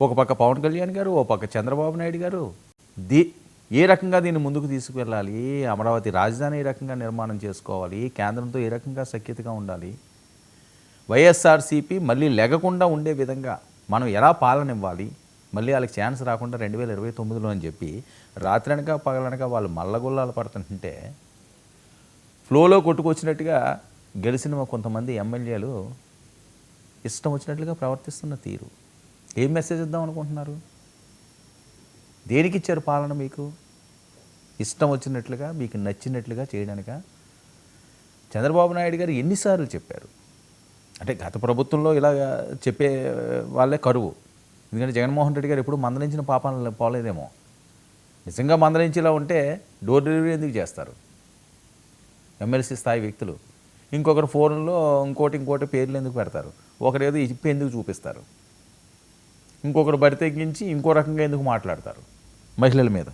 ఒక పక్క పవన్ కళ్యాణ్ గారు, ఓ పక్క చంద్రబాబు నాయుడు గారు ఏ రకంగా దీన్ని ముందుకు తీసుకువెళ్ళాలి, అమరావతి రాజధాని ఏ రకంగా నిర్మాణం చేసుకోవాలి, కేంద్రంతో ఏ రకంగా సఖ్యతగా ఉండాలి, వైఎస్ఆర్సీపీ మళ్ళీ లెగకుండా ఉండే విధంగా మనం ఎలా పాలన ఇవ్వాలి, మళ్ళీ వాళ్ళకి ఛాన్స్ రాకుండా 2029లో అని చెప్పి రాత్రనక పగలనక వాళ్ళు మల్లగొల్లాలు పడుతుంటే ఫ్లోలో కొట్టుకొచ్చినట్టుగా గెలిచిన కొంతమంది ఎమ్మెల్యేలు ఇష్టం వచ్చినట్లుగా ప్రవర్తిస్తున్న తీరు ఏం మెసేజ్ ఇద్దాం అనుకుంటున్నారు? దేనికి ఇచ్చారు పాలన? మీకు ఇష్టం వచ్చినట్లుగా మీకు నచ్చినట్లుగా చేయడానిక? చంద్రబాబు నాయుడు గారు ఎన్నిసార్లు చెప్పారు? అంటే గత ప్రభుత్వంలో ఇలా చెప్పే వాళ్ళే కరువు. ఎందుకంటే జగన్మోహన్ రెడ్డి గారు ఎప్పుడు మందలించిన పాపాలను పోలేదేమో. నిజంగా మందలించేలా ఉంటే డోర్ డెలివరీ ఎందుకు చేస్తారు ఎమ్మెల్సీ స్థాయి వ్యక్తులు? ఇంకొకరు ఫోన్లో ఇంకోటి పేర్లు ఎందుకు పెడతారు? ఒకరేదో ఇప్పి ఎందుకు చూపిస్తారు? ఇంకొకరు బరి తెగించి ఇంకో రకంగా ఎందుకు మాట్లాడతారు మహిళల మీద?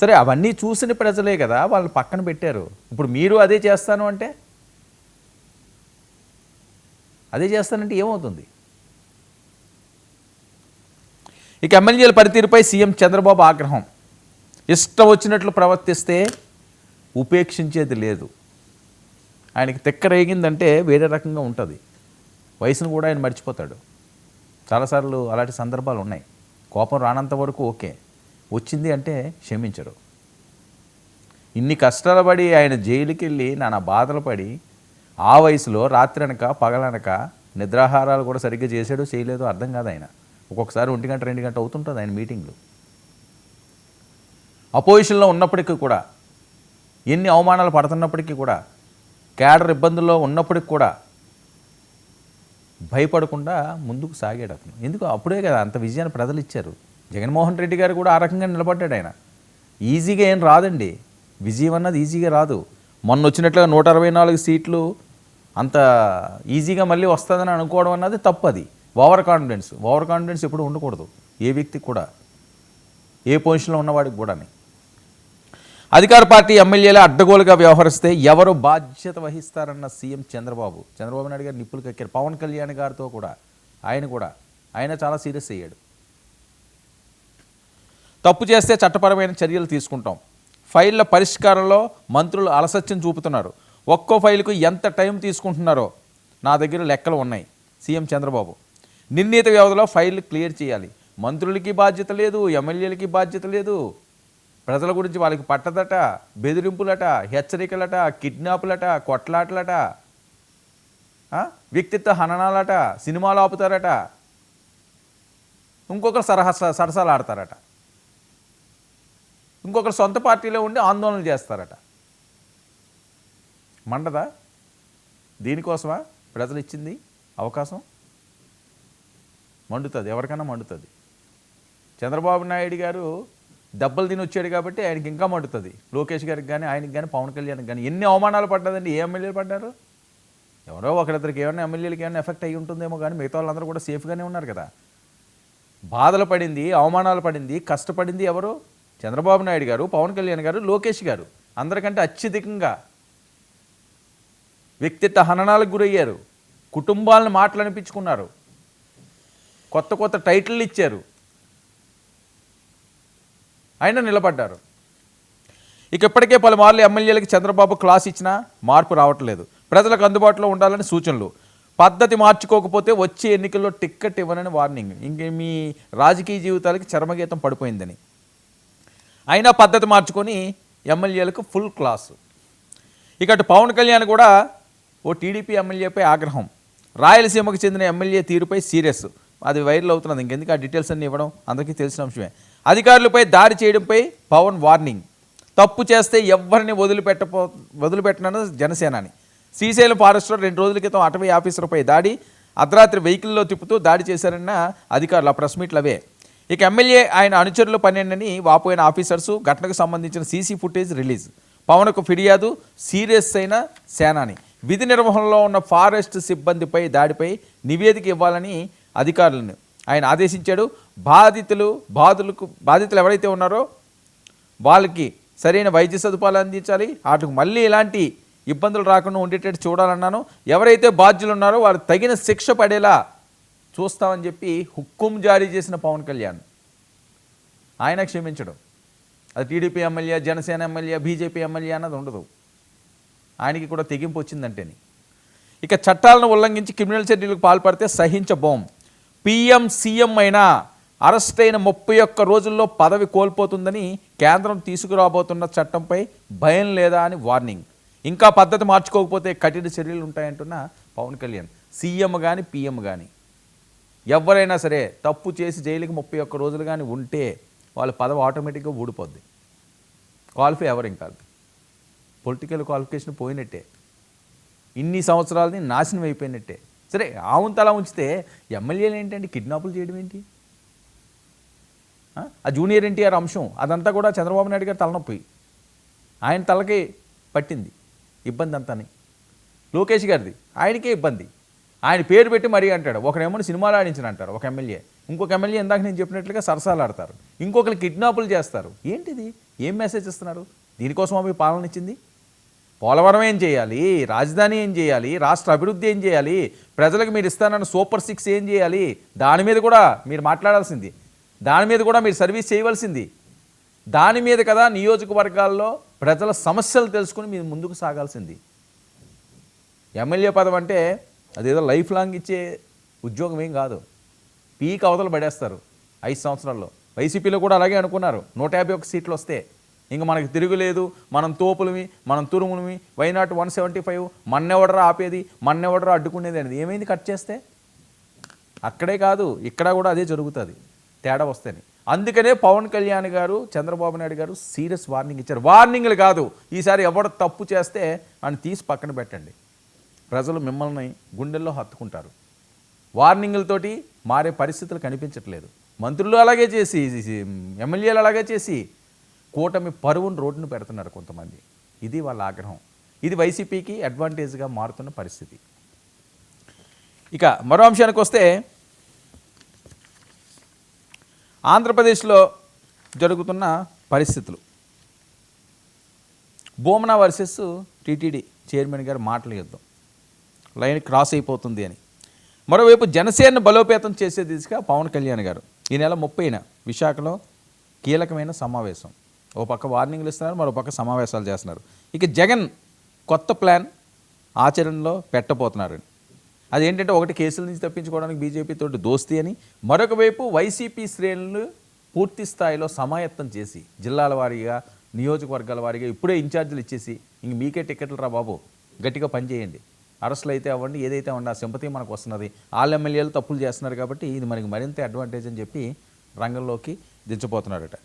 సరే, అవన్నీ చూసిన ప్రజలే కదా వాళ్ళు పక్కన పెట్టారు. ఇప్పుడు మీరు అదే చేస్తాను అంటే, అదే చేస్తానంటే ఏమవుతుంది? ఇక ఎమ్మెల్యేల పనితీరుపై సీఎం చంద్రబాబు ఆగ్రహం. ఇష్టం వచ్చినట్లు ప్రవర్తిస్తే ఉపేక్షించేది లేదు. ఆయనకి తెక్క రేగిందంటే వేరే రకంగా ఉంటుంది. వయసును కూడా ఆయన మర్చిపోతాడు. చాలాసార్లు అలాంటి సందర్భాలు ఉన్నాయి. కోపం రానంత వరకు ఓకే, వచ్చింది అంటే క్షమించరు. ఇన్ని కష్టాలు పడి ఆయన జైలుకి వెళ్ళి నానా బాధలు పడి ఆ వయసులో రాత్రి అనక పగలనక నిద్రాహారాలు కూడా సరిగ్గా చేసాడో చేయలేదో అర్థం కాదు. ఆయన ఒక్కొక్కసారి 1 గంట 2 గంట అవుతుంటుంది ఆయన మీటింగ్లు. అపోజిషన్లో ఉన్నప్పటికీ కూడా, ఎన్ని అవమానాలు పడుతున్నప్పటికీ కూడా, క్యాడర్ ఇబ్బందుల్లో ఉన్నప్పటికి కూడా భయపడకుండా ముందుకు సాగాడు అతను. ఎందుకు? అప్పుడే కదా అంత విజయాన్ని ప్రజలు ఇచ్చారు. జగన్మోహన్ రెడ్డి గారు కూడా ఆ రకంగా నిలబడ్డాడు. ఆయన ఈజీగా ఏం రాదండి, విజయం అన్నది ఈజీగా రాదు. మొన్న వచ్చినట్లుగా 164 సీట్లు అంత ఈజీగా మళ్ళీ వస్తుందని అనుకోవడం అన్నది తప్పు. అది ఓవర్ కాన్ఫిడెన్స్ ఎప్పుడు ఉండకూడదు ఏ వ్యక్తికి కూడా, ఏ పొజిషన్లో ఉన్నవాడికి కూడా. అధికార పార్టీ ఎమ్మెల్యేలే అడ్డగోలుగా వ్యవహరిస్తే ఎవరు బాధ్యత వహిస్తారన్న సీఎం చంద్రబాబు నాయుడు గారు నిప్పులు కక్కారు. పవన్ కళ్యాణ్ గారితో కూడా ఆయన చాలా సీరియస్ అయ్యాడు. తప్పు చేస్తే చట్టపరమైన చర్యలు తీసుకుంటాం. ఫైళ్ళ పరిష్కారంలో మంత్రులు అలసత్యం చూపుతున్నారు. ఒక్కో ఫైలుకు ఎంత టైం తీసుకుంటున్నారో నా దగ్గర లెక్కలు ఉన్నాయి. సీఎం చంద్రబాబు నిర్ణీత వ్యవధిలో ఫైళ్ళు క్లియర్ చేయాలి. మంత్రులకి బాధ్యత లేదు, ఎమ్మెల్యేలకి బాధ్యత లేదు. ప్రజల గురించి వాళ్ళకి పట్టదట, బెదిరింపులట, హెచ్చరికలట, కిడ్నాపులట, కొట్లాటలట, వ్యక్తిత్వ హననాలట, సినిమాలు ఆపుతారట, ఇంకొకరు సరసాలు ఆడతారట, ఇంకొకరు సొంత పార్టీలో ఉండి ఆందోళనలు చేస్తారట. మండదా? దీనికోసమా ప్రజలు ఇచ్చింది అవకాశం? మండుతుంది, ఎవరికైనా మండుతుంది. చంద్రబాబు నాయుడు గారు దెబ్బలు తిని వచ్చాడు కాబట్టి ఆయనకి ఇంకా మండుతుంది. లోకేష్ గారికి కానీ, ఆయనకి కానీ, పవన్ కళ్యాణ్కి కానీ ఎన్ని అవమానాలు పడ్డదండి. ఏ ఎమ్మెల్యేలు పడ్డారు? ఎవరో ఒకరిద్దరికి ఏమైనా ఎమ్మెల్యేలకి ఏమైనా ఎఫెక్ట్ అయ్యి ఉంటుందేమో, కానీ మిగతా వాళ్ళందరూ కూడా సేఫ్గానే ఉన్నారు కదా. బాధలు పడింది, అవమానాలు పడింది, కష్టపడింది ఎవరు? చంద్రబాబు నాయుడు గారు, పవన్ కళ్యాణ్ గారు, లోకేష్ గారు. అందరికంటే అత్యధికంగా వ్యక్తిత్వ హననాలకు గురయ్యారు. కుటుంబాలను మాటలు అనిపించుకున్నారు. కొత్త టైటిళ్ళు ఇచ్చారు. ఆయన నిలబడ్డారు. ఇక ఇప్పటికే పలుమార్లు ఎమ్మెల్యేలకి చంద్రబాబు క్లాస్ ఇచ్చినా మార్పు రావట్లేదు. ప్రజలకు అందుబాటులో ఉండాలని సూచనలు. పద్ధతి మార్చుకోకపోతే వచ్చే ఎన్నికల్లో టిక్కెట్ ఇవ్వనని వార్నింగ్. ఇంక మీ రాజకీయ జీవితాలకి చరమగీతం పడిపోయిందని. అయినా పద్ధతి మార్చుకొని ఎమ్మెల్యేలకు ఫుల్ క్లాసు. ఇక అటు పవన్ కళ్యాణ్ కూడా ఓ టీడీపీ ఎమ్మెల్యేపై ఆగ్రహం. రాయలసీమకు చెందిన ఎమ్మెల్యే తీరుపై సీరియస్. అది వైరల్ అవుతున్నది. ఇంకెందుకు ఆ డీటెయిల్స్ అన్నీ ఇవ్వడం, అందరికీ తెలిసిన అంశమే. అధికారులపై దాడి చేయడంపై పవన్ వార్నింగ్. తప్పు చేస్తే ఎవరిని వదిలిపెట్టనన్న జనసేనాని. శ్రీశైలం ఫారెస్ట్లో 2 రోజుల క్రితం అటవీ ఆఫీసర్పై దాడి. అర్ధరాత్రి వెహికల్లో తిప్పుతూ దాడి చేశారన్న అధికారులు. ఆ ప్రెస్ మీట్లు అవే. ఇక ఎమ్మెల్యే ఆయన అనుచరులు పన్నెండని వాపోయిన ఆఫీసర్సు. ఘటనకు సంబంధించిన సీసీ ఫుటేజ్ రిలీజ్. పవన్కు ఫిర్యాదు. సీరియస్ అయిన సేనాని. విధి నిర్వహణలో ఉన్న ఫారెస్ట్ సిబ్బందిపై దాడిపై నివేదిక ఇవ్వాలని అధికారులను ఆయన ఆదేశించాడు. బాధితులు ఎవరైతే ఉన్నారో వాళ్ళకి సరైన వైద్య సదుపాయాలు అందించాలి. వాటికి మళ్ళీ ఇలాంటి ఇబ్బందులు రాకుండా ఉండేటట్టు చూడాలన్నాను. ఎవరైతే బాధ్యులు ఉన్నారో వారు తగిన శిక్ష పడేలా చూస్తామని చెప్పి హుక్కుం జారీ చేసిన పవన్ కళ్యాణ్ ఆయన క్షమించడం. అది TDP MLA, Janasena MLA, BJP MLA అన్నది ఉండదు. ఆయనకి కూడా తెగింపు వచ్చిందంటేని. ఇక చట్టాలను ఉల్లంఘించి క్రిమినల్ చర్యలకు పాల్పడితే సహించబోం. పీఎం సీఎం అయినా అరెస్ట్ అయిన 31 రోజుల్లో పదవి కోల్పోతుందని కేంద్రం తీసుకురాబోతున్న చట్టంపై భయం లేదా అని వార్నింగ్. ఇంకా పద్ధతి మార్చుకోకపోతే కఠిన చర్యలు ఉంటాయంటున్న పవన్ కళ్యాణ్. సీఎం కానీ పీఎం కానీ ఎవరైనా సరే తప్పు చేసి జైలుకి 31 రోజులు కానీ ఉంటే వాళ్ళ పదవి ఆటోమేటిక్గా ఊడిపోద్ది. క్వాలిఫై ఎవరు ఇంకా పొలిటికల్ క్వాలిఫికేషన్ పోయినట్టే, ఇన్ని సంవత్సరాలని నాశనం అయిపోయినట్టే. సరే ఆవుంతలా ఉంచితే ఎమ్మెల్యేలు ఏంటండి కిడ్నాపులు చేయడం ఏంటి? ఆ జూనియర్ ఎన్టీఆర్ అంశం అదంతా కూడా చంద్రబాబు నాయుడు గారు తలనొప్పి, ఆయన తలకి పట్టింది ఇబ్బంది అంతాని. లోకేష్ గారిది ఆయనకే ఇబ్బంది, ఆయన పేరు పెట్టి మరీ అంటాడు. ఒకరేమో సినిమాలు ఆడించిన అంటారు ఒక ఎమ్మెల్యే, ఇంకొక ఎమ్మెల్యే ఇందాక నేను చెప్పినట్లుగా సరసాలు ఆడతారు, ఇంకొకరు కిడ్నాపులు చేస్తారు. ఏంటిది? ఏం మెసేజ్ ఇస్తున్నారు? దీనికోసం అవి పాలన ఇచ్చింది? పోలవరం ఏం చేయాలి, రాజధాని ఏం చేయాలి, రాష్ట్ర అభివృద్ధి ఏం చేయాలి, ప్రజలకు మీరు ఇస్తానన్న సూపర్ 6 ఏం చేయాలి, దాని మీద కూడా మీరు మాట్లాడాల్సింది, దాని మీద కూడా మీరు సర్వీస్ చేయవలసింది, దాని మీద కదా నియోజకవర్గాల్లో ప్రజల సమస్యలు తెలుసుకుని మీరు ముందుకు సాగాల్సింది. ఎమ్మెల్యే పదవి అంటే అదేదో లైఫ్ లాంగ్ ఇచ్చే ఉద్యోగం ఏం కాదు. పీక్ అవతలు పడేస్తారు 5 సంవత్సరాల్లో. వైసీపీలో కూడా అలాగే అనుకున్నారు, 151 సీట్లు వస్తే ఇంక మనకి తిరుగులేదు, మనం తోపులమి, మనం తురుములమి, వైనాట్ 175, మన్నెవడరా ఆపేది, మన్నెవడరా అడ్డుకునేది అనేది. ఏమైంది కట్ చేస్తే? అక్కడే కాదు ఇక్కడ కూడా అదే జరుగుతుంది తేడా వస్తేనే. అందుకనే పవన్ కళ్యాణ్ గారు, చంద్రబాబు నాయుడు గారు సీరియస్ వార్నింగ్ ఇచ్చారు. వార్నింగ్లు కాదు, ఈసారి ఎవడు తప్పు చేస్తే అని తీసి పక్కన పెట్టండి, ప్రజలు మిమ్మల్ని గుండెల్లో హత్తుకుంటారు. వార్నింగ్లతోటి మారే పరిస్థితులు కనిపించట్లేదు. మంత్రులు అలాగే చేసి, ఎమ్మెల్యేలు అలాగే చేసి కూటమి పరువును రోడ్డును పెడుతున్నారు కొంతమంది. ఇది వాళ్ళ ఆగ్రహం. ఇది వైసీపీకి అడ్వాంటేజ్గా మారుతున్న పరిస్థితి. ఇక మరో అంశానికి వస్తే, ఆంధ్రప్రదేశ్లో జరుగుతున్న పరిస్థితులు. బోమనా వర్సెస్ టీటీడీ చైర్మన్ గారు మాటలు యుద్ధం, లైన్ క్రాస్ అయిపోతుంది అని. మరోవైపు జనసేనను బలోపేతం చేసే దిశగా పవన్ కళ్యాణ్ గారు ఈ నెల 30న విశాఖలో కీలకమైన సమావేశం. ఓ పక్క వార్నింగ్లు ఇస్తున్నారు, మరో పక్క సమావేశాలు చేస్తున్నారు. ఇక జగన్ కొత్త ప్లాన్ ఆచరణలో పెట్టబోతున్నారు. అదేంటంటే, ఒకటి కేసుల నుంచి తప్పించుకోవడానికి బీజేపీతో దోస్తీ అని, మరొక వైపు వైసీపీ శ్రేణులు పూర్తి స్థాయిలో సమాయత్తం చేసి జిల్లాల వారీగా, నియోజకవర్గాల వారీగా ఇప్పుడే ఇన్ఛార్జీలు ఇచ్చేసి ఇంక మీకే టికెట్లు రా బాబు, గట్టిగా పనిచేయండి, అరెస్టులు అయితే అవ్వండి, ఏదైతే అవ్వండి, ఆ సింపతి మనకు వస్తున్నది, వాళ్ళ ఎమ్మెల్యేలు తప్పులు చేస్తున్నారు కాబట్టి ఇది మనకి మరింత అడ్వాంటేజ్ అని చెప్పి రంగంలోకి దించబోతున్నారట.